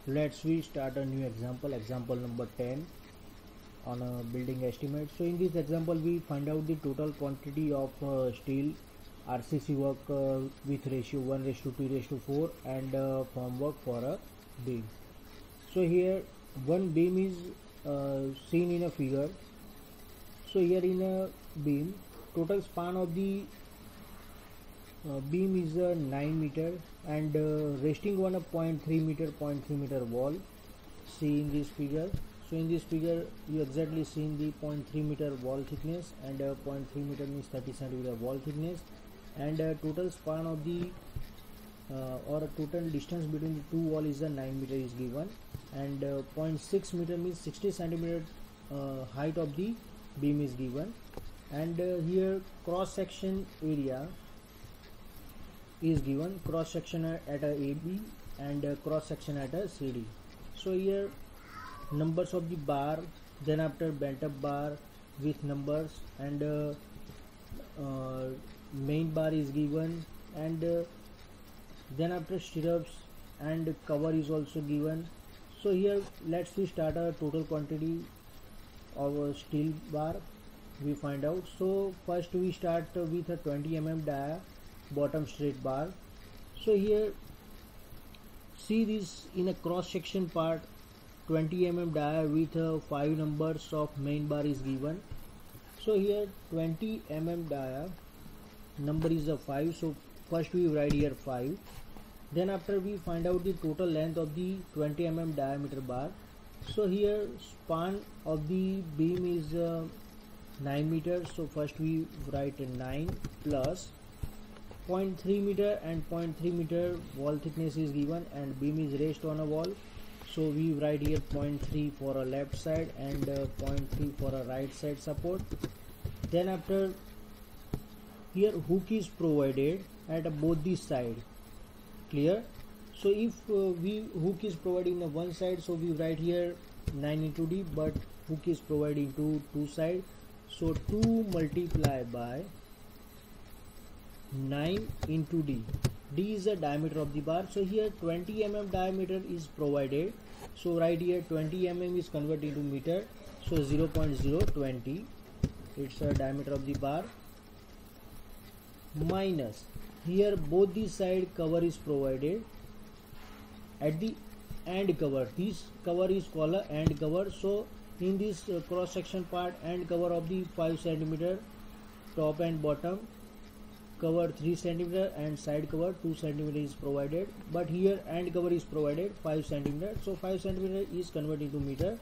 Let's we start a new example number 10 on a building estimate. So in this example we find out the total quantity of steel RCC work with ratio 1:2:4 and formwork for a beam. So here one beam is seen in a figure. So here in a beam, total span of the beam is 9 meter and resting on a 0.3 meter wall. See in this figure. So in this figure you exactly seen the 0.3 meter wall thickness and 0.3 meter means 30 centimeter wall thickness, and total span of the or a total distance between the two wall is 9 meter is given, and 0.6 meter means 60 centimeter height of the beam is given, and here cross section area is given, cross section at a AB and cross section at a CD. So here numbers of the bar, then after bent up bar with numbers, and main bar is given, and then after stirrups and cover is also given. So here let's we start a total quantity of a steel bar we find out. So first we start with a 20 mm dia bottom straight bar. So here see this in a cross section part 20 mm dia with 5 numbers of main bar is given. So here 20 mm dia number is a 5, so first we write here 5. Then after we find out the total length of the 20 mm diameter bar. So here span of the beam is 9 meters, so first we write 9 plus 0.3 meter and 0.3 meter wall thickness is given, and beam is raised on a wall, so we write here 0.3 for a left side and 0.3 for a right side support. Then after here hook is provided at both the side. Clear? So if we hook is providing on one side, so we write here 9 into D, but hook is providing to two side, so 2 multiply by 9 into D. D is the diameter of the bar. So here 20 mm diameter is provided, so right here 20 mm is converted to meter, so 0.020 it's a diameter of the bar, minus here both the side cover is provided at the end cover. This cover is called a end cover. So in this cross section part, end cover of the 5 centimeter, top and bottom cover 3 centimeter and side cover 2 centimeter is provided, but here end cover is provided 5 centimeter, so 5 centimeter is converted to meter,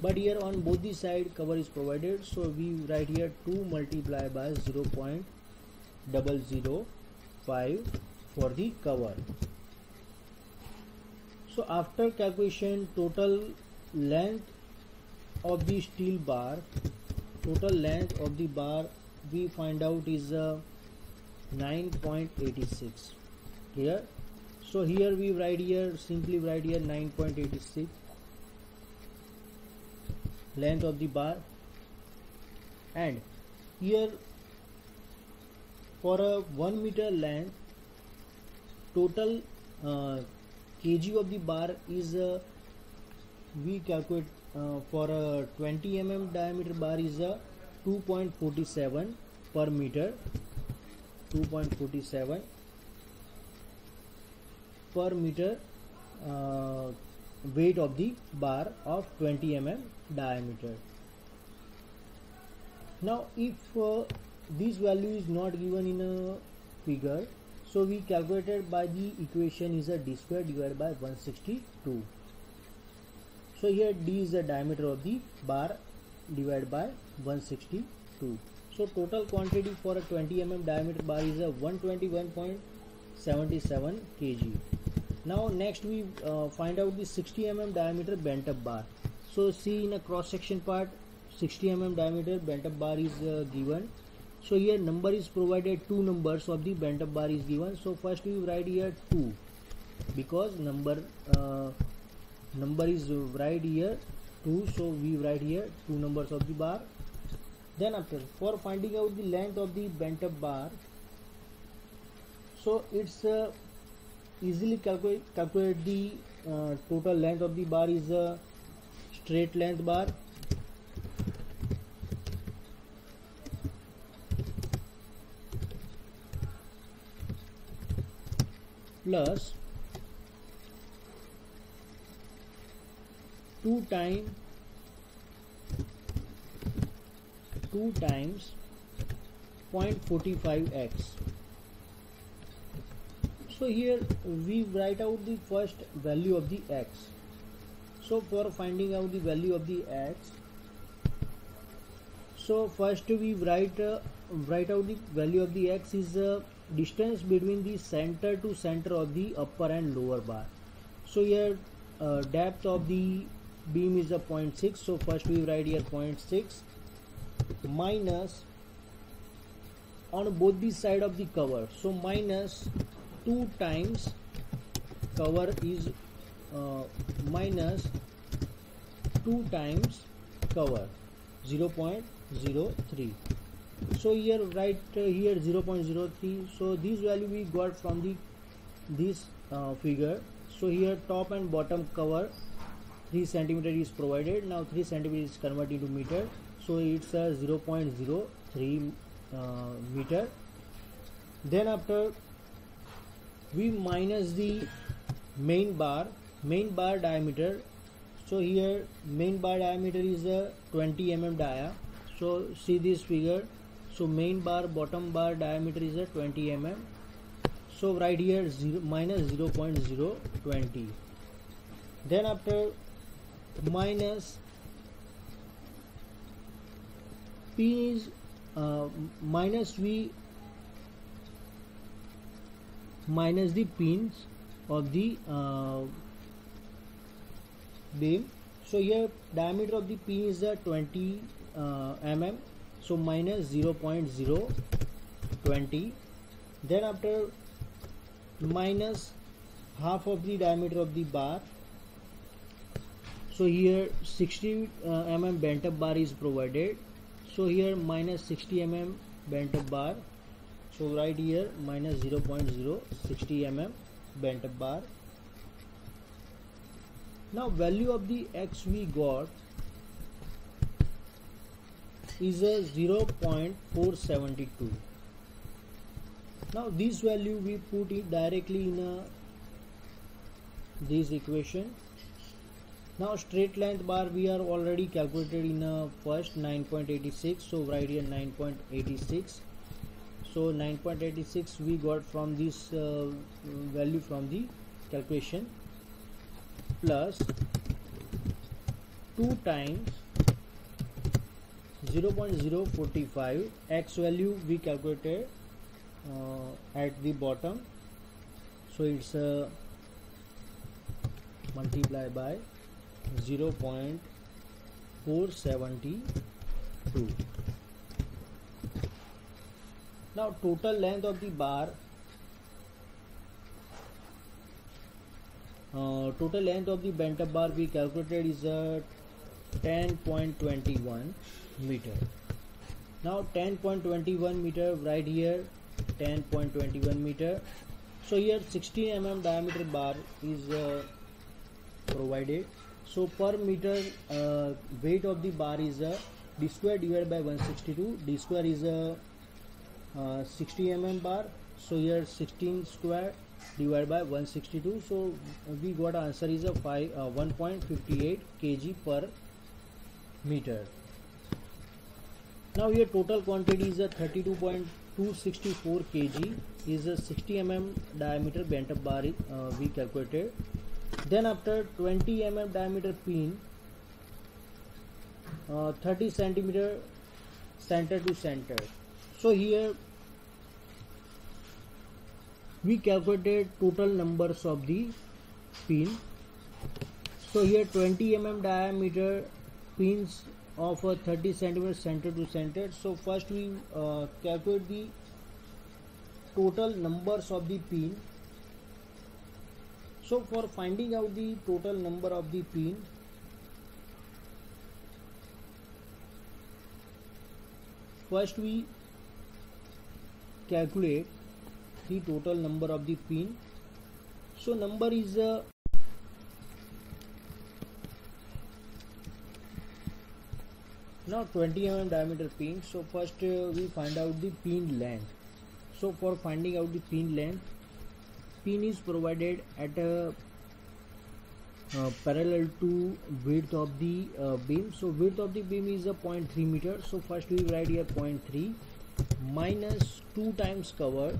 but here on both the side cover is provided, so we write here 2 multiply by 0.005 for the cover. So after calculation total length of the steel bar, total length of the bar we find out is 9.86. Here, so here we write here, simply write here 9.86 length of the bar, and here for a 1 meter length total kg of the bar is we calculate for a 20 mm diameter bar is 2.47 per meter, 2.47 per meter weight of the bar of 20 mm diameter. Now if this value is not given in a figure, so we calculated by the equation is a d square divided by 162. So here d is the diameter of the bar divided by 162. So total quantity for a 20 mm diameter bar is a 121.77 kg. Now next we find out the 60 mm diameter bent up bar. So see in a cross section part 60 mm diameter bent up bar is given. So here number is provided, 2 numbers of the bent up bar is given. So first we write here 2 because number is right here 2, so we write here 2 numbers of the bar. Then after for finding out the length of the bent up bar, so it's easily calculate the total length of the bar is a straight length bar plus 2 times 0.45x. So here we write out the first value of the x. So for finding out the value of the x, so first we write out the value of the x is distance between the center to center of the upper and lower bar. So here depth of the beam is a 0.6. So first we write here 0.6 minus on both the side of the cover. So minus 2 times cover is minus 2 times cover 0.03. So here write here 0.03. So this value we got from this figure. So here top and bottom cover 3 centimeter is provided. Now 3 centimeter is converted into meter. So it's a 0.03 meter. Then after we minus the main bar diameter. So here main bar diameter is a 20 mm dia. So see this figure. So main bar bottom bar diameter is a 20 mm. So right here minus 0.020. Then after minus P is minus V minus the pins of the beam. So here diameter of the pin is 20 mm. So minus 0.020. Then after minus half of the diameter of the bar. So here 60 mm bent up bar is provided. So here minus 60 mm bent up bar. So right here minus 0.060 mm bent up bar. Now value of the x we got is a 0.472. Now this value we put it directly in this equation. Now straight length bar we are already calculated in first 9.86. So right here 9.86. So 9.86 we got from this value from the calculation plus 2 times 0.045 x value we calculated at the bottom. So it's multiply by 0.472. Now total length of the bar, total length of the bent up bar we calculated is 10.21 meter. Now 10.21 meter right here 10.21 meter. So here 16 mm diameter bar is provided. So per meter weight of the bar is d square divided by 162. D square is 60 mm bar. So here 16 square divided by 162. So we got answer is 1.58 kg per meter. Now here total quantity is 32.264 kg is a 60 mm diameter bent up bar we calculated. Then after 20 mm diameter pin 30 centimeter center to center. So here we calculated total numbers of the pin. So here 20 mm diameter pins of 30 centimeter center to center. So first we calculate the total numbers of the pin. So for finding out the total number of the pin, first we calculate the total number of the pin. So number is now 20 mm diameter pin. So first we find out the pin length. So for finding out the pin length, pin is provided at a parallel to width of the beam. So width of the beam is a 0.3 meter. So first we write here 0.3 minus 2 times cover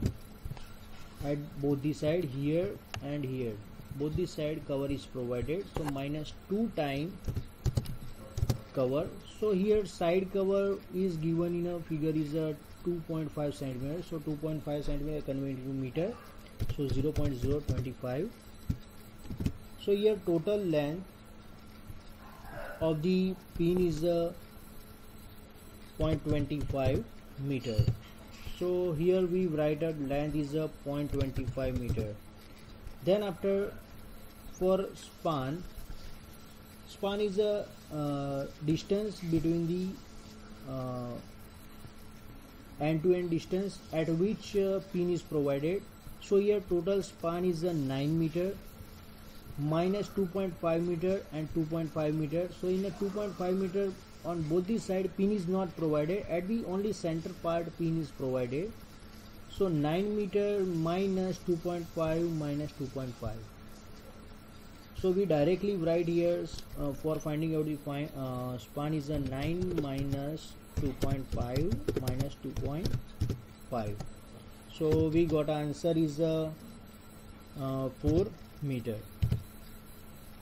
at both the side, here and here. Both the side cover is provided. So minus 2 times cover. So here side cover is given in a figure is a 2.5 centimeter. So 2.5 centimeter converted into meter. So 0.025. So here total length of the pin is 0.25 meter. So here we write that length is 0.25 meter. Then after for span is a distance between the end to end distance at which pin is provided. So here total span is 9 meter minus 2.5 meter and 2.5 meter. So in a 2.5 meter on both the side pin is not provided, at the only center part pin is provided. So 9 meter minus 2.5 minus 2.5. So we directly write here for finding out the span is a 9 minus 2.5 minus 2.5. So we got answer is 4 meter.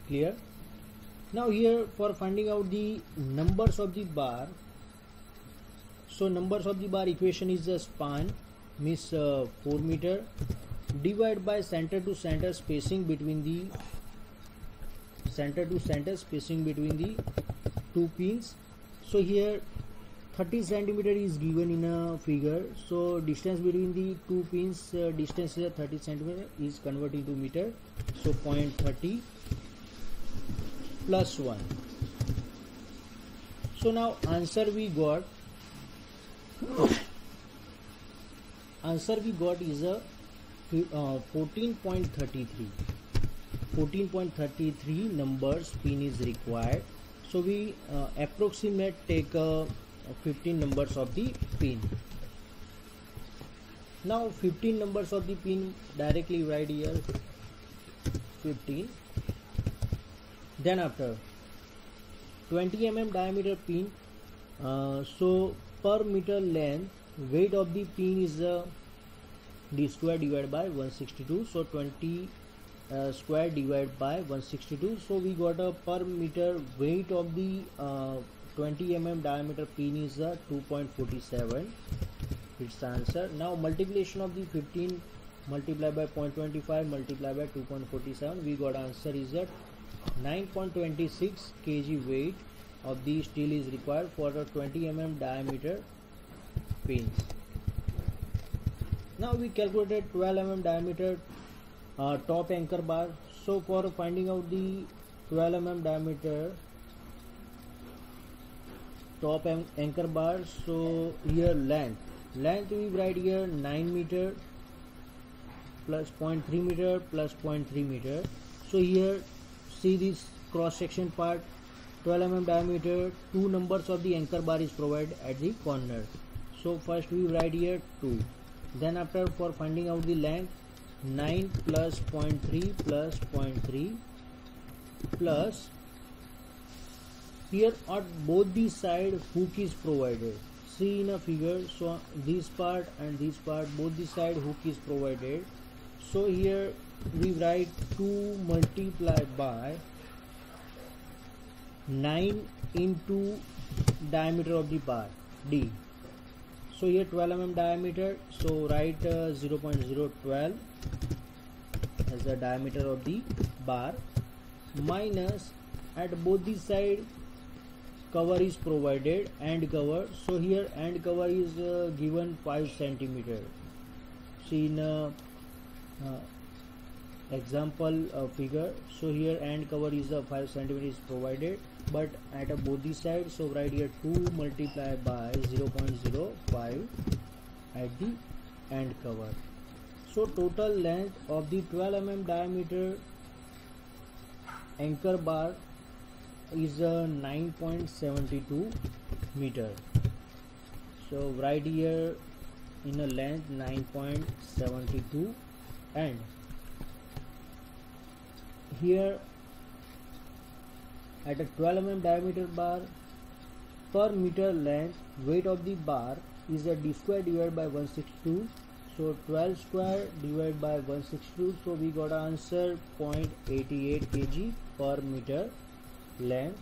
Clear? Now here for finding out the numbers of the bar. So numbers of the bar equation is the span means 4 meter divided by center to center spacing between the two pins. So here 30 centimeter is given in a figure. So distance between the two pins, distance is 30 centimeter is converted to meter. So 0.30 plus 1. So now answer we got is a 14.33. 14.33 numbers pin is required. So we approximate take 15 numbers of the pin. Now 15 numbers of the pin directly write here 15. Then after 20 mm diameter pin, so per meter length weight of the pin is d square divided by 162. So 20 square divided by 162. So we got a per meter weight of the 20 mm diameter pin is 2.47. It's the answer. Now multiplication of the 15 multiplied by 0.25 multiplied by 2.47, we got answer is 9.26 kg weight of the steel is required for a 20 mm diameter pins. Now we calculated 12 mm diameter top anchor bar. So for finding out the 12 mm diameter top anchor bar, so here length we write here 9 meter plus 0.3 meter plus 0.3 meter. So here see this cross section part 12 mm diameter, 2 numbers of the anchor bar is provided at the corner. So first we write here 2. Then after for finding out the length 9 plus 0.3 plus 0.3 plus here at both the side hook is provided. See in a figure, so this part and this part both the side hook is provided. So here we write 2 multiplied by 9 into diameter of the bar d. So here 12 mm diameter, so write 0.012 as the diameter of the bar minus at both the side cover is provided, end cover. So here end cover is given 5 centimeter. See in example figure, so here end cover is 5 centimeter is provided, but at both the sides, so write here 2 multiplied by 0.05 at the end cover. So total length of the 12 mm diameter anchor bar is 9.72 meter. So right here in a length 9.72, and here at a 12 mm diameter bar per meter length, weight of the bar is a d square divided by 162. So 12 square divided by 162. So we got an answer 0.88 kg per meter length.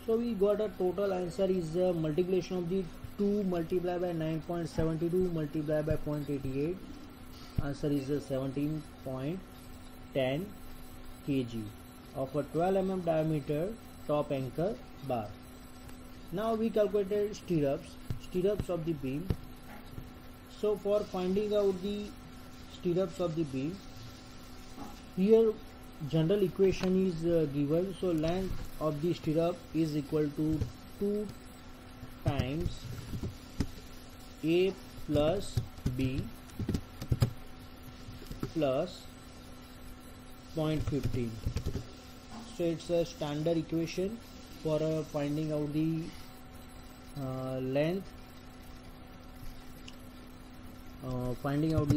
So we got a total answer is a multiplication of the 2 multiplied by 9.72 multiplied by 0.88. Answer is 17.10 kg of a 12 mm diameter top anchor bar. Now we calculated stirrups of the beam. So for finding out the stirrups of the beam, here general equation is given. So length of the stirrup is equal to 2 times A plus B plus 0.15. So it's a standard equation for finding out the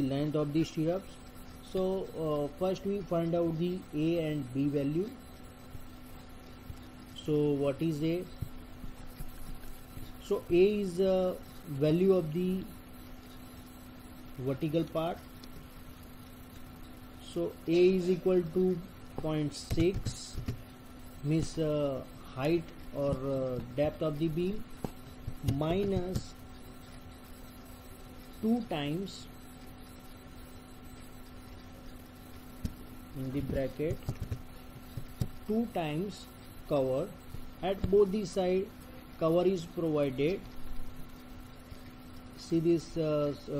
length of the stirrups. So first we find out the A and B value. So what is A? So A is the value of the vertical part. So A is equal to 0.6, means height or depth of the beam, minus 2 times in the bracket 2 times cover. At both the side cover is provided. See this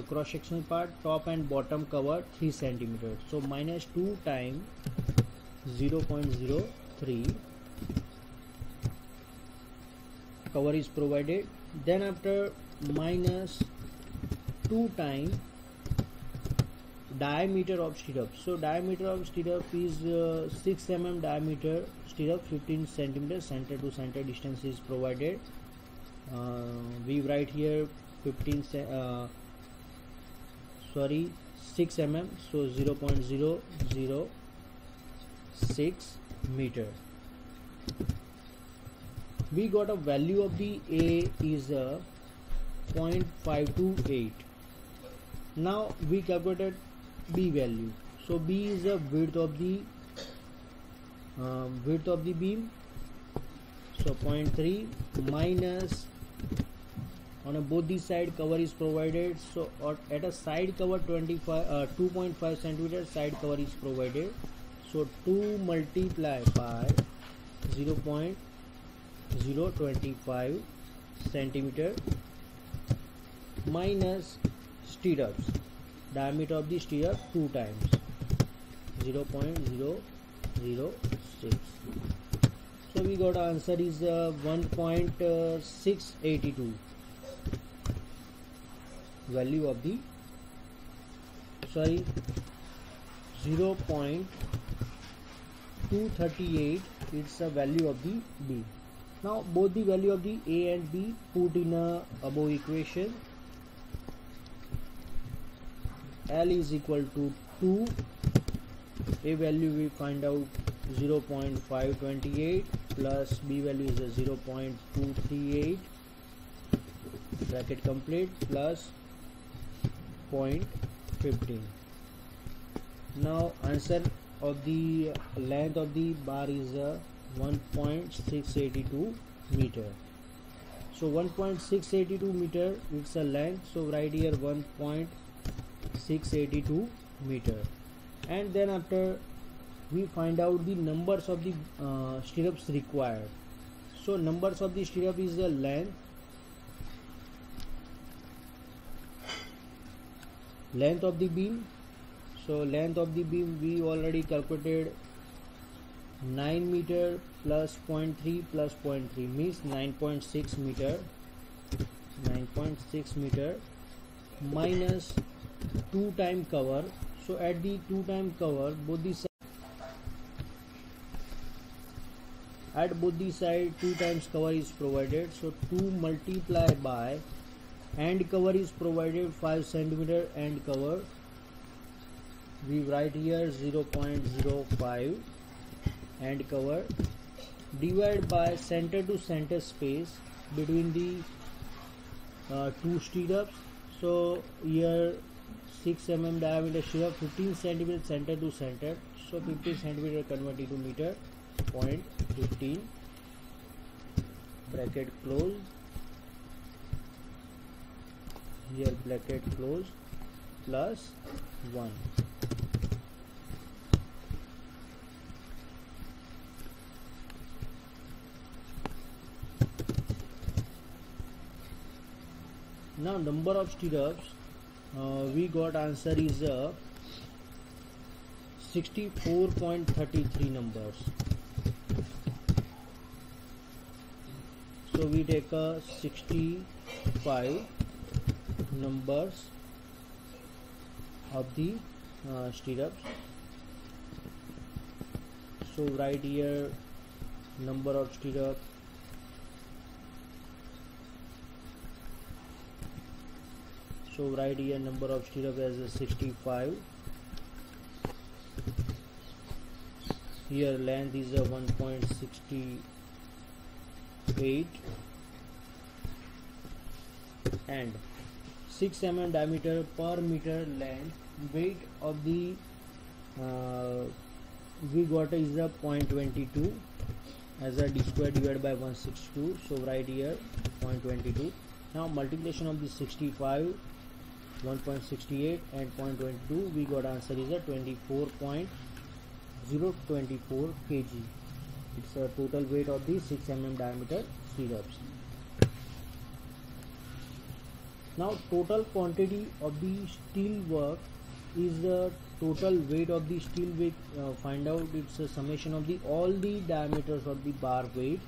cross sectional part, top and bottom cover 3 cm. So minus 2 times 0.03 cover is provided. Then after minus 2 times diameter of stirrup. So diameter of stirrup is 6 mm diameter stirrup, 15 cm center to center distance is provided. We write here 6 mm, so 0.006 meter. We got a value of the A is 0.528. Now we calculated B value. So B is the width of the beam. So 0.3 minus, on both the side cover is provided. So at a side cover 2.5 cm side cover is provided. So 2 multiplied by 0.025 centimeter minus stirrups, diameter of the stirrup 2 times 0.006. So we got answer is 1.682 value of the 0.238. it's a value of the B. Now both the value of the A and B put in a above equation. L is equal to 2. A value we find out 0.528 plus B value is a 0.238, bracket complete, plus 0.15. Now answer of the length of the bar is 1.682 meter. So 1.682 meter it's a length. So right here 1.682 meter. And then after we find out the numbers of the stirrups required. So numbers of the stirrup is the length of the beam. So length of the beam we already calculated 9 meter plus 0.3 plus 0.3 means 9.6 meter minus 2 time cover. So at the 2 time cover, at both the side 2 times cover is provided. So 2 multiply by end cover is provided 5 centimeter end cover. We write here 0.05 end cover, divide by center to center space between the two stirrups. So here 6 mm diameter stirrup, 15 centimeter center to center. So 15 centimeter converted to meter, 0.15, bracket close, here bracket close, plus 1. Now number of stirrups, we got answer is 64.33 numbers. So we take 65 numbers of the stirrups. So write here number of stirrups. So write here number of stirrup as 65. Here length is 1.68 and 6 mm diameter per meter length. Weight of the we got is a 0.22 as a d square divided by 162. So write here 0.22. Now multiplication of the 65, 1.68 and 0.22, we got answer is a 24.024 kg. It's a total weight of the 6 mm diameter stirrups. Now total quantity of the steel work is the total weight of the steel weight. Find out it's a summation of the all the diameters of the bar weight.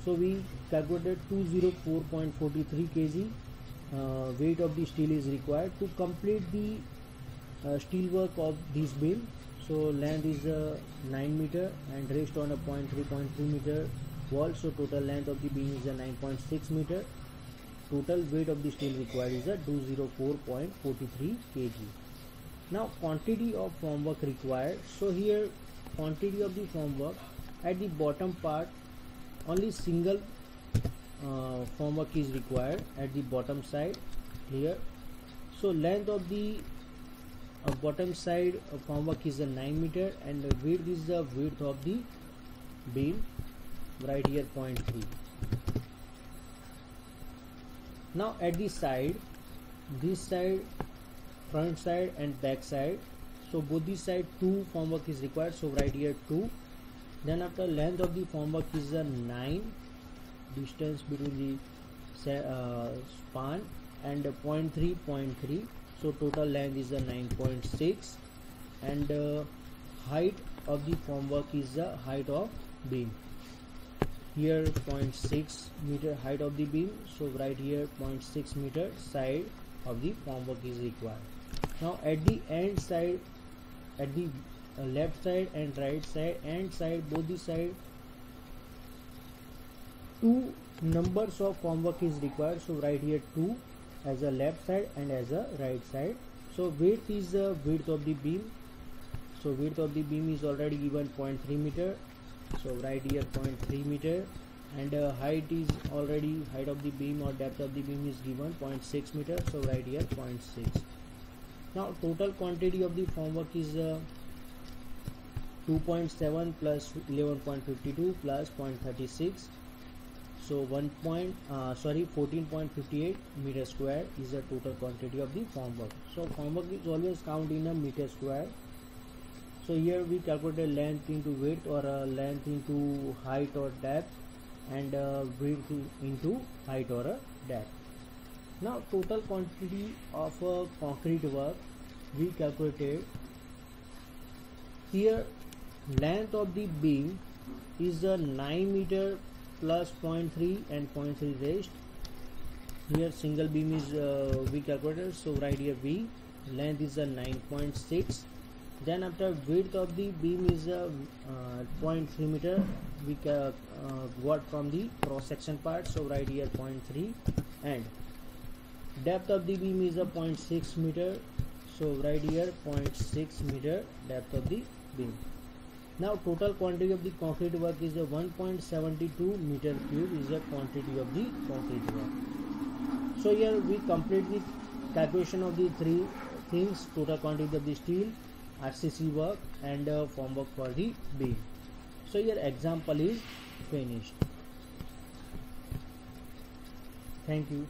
So we calculated 204.43 kg. Weight of the steel is required to complete the steel work of this beam. So length is 9 meter and rest on a 0.3 meter wall. So total length of the beam is 9.6 meter. Total weight of the steel required is 204.43 kg. Now quantity of formwork required. So here quantity of the formwork, at the bottom part only single formwork is required at the bottom side here. So length of the bottom side formwork is 9 meter and the width is the width of the beam, right here 0.3. Now at the side, this side, front side and back side, so both the side 2 formwork is required. So right here 2. Then after length of the formwork is 9, distance between the span and 0.3. So total length is 9.6 and height of the formwork is the height of beam. Here 0.6 meter height of the beam. So right here 0.6 meter side of the formwork is required. Now at the end side, at the left side and right side, end side, both the side 2 numbers of formwork is required. So right here 2 as a left side and as a right side. So width is the width of the beam. So width of the beam is already given 0.3 meter. So right here 0.3 meter and height is already, height of the beam or depth of the beam is given 0.6 meter. So right here 0.6. Now total quantity of the formwork is 2.7 plus 11.52 plus 0.36. So 14.58 meter square is the total quantity of the formwork. So formwork is always count in a meter square. So here we calculate length into width or length into height or depth and width into height or depth. Now total quantity of concrete work we calculated. Here length of the beam is 9 meter plus 0.3 and 0.3 rest. Here single beam is we calculated. So right here V length is a 9.6. Then after width of the beam is a 0.3 meter. We got from the cross section part, so right here 0.3, and depth of the beam is a 0.6 meter, so right here 0.6 meter depth of the beam. Now total quantity of the concrete work is a 1.72 meter cube is a quantity of the concrete work. So here we complete the calculation of the three things: total quantity of the steel, RCC work, and formwork for the beam. So your example is finished. Thank you.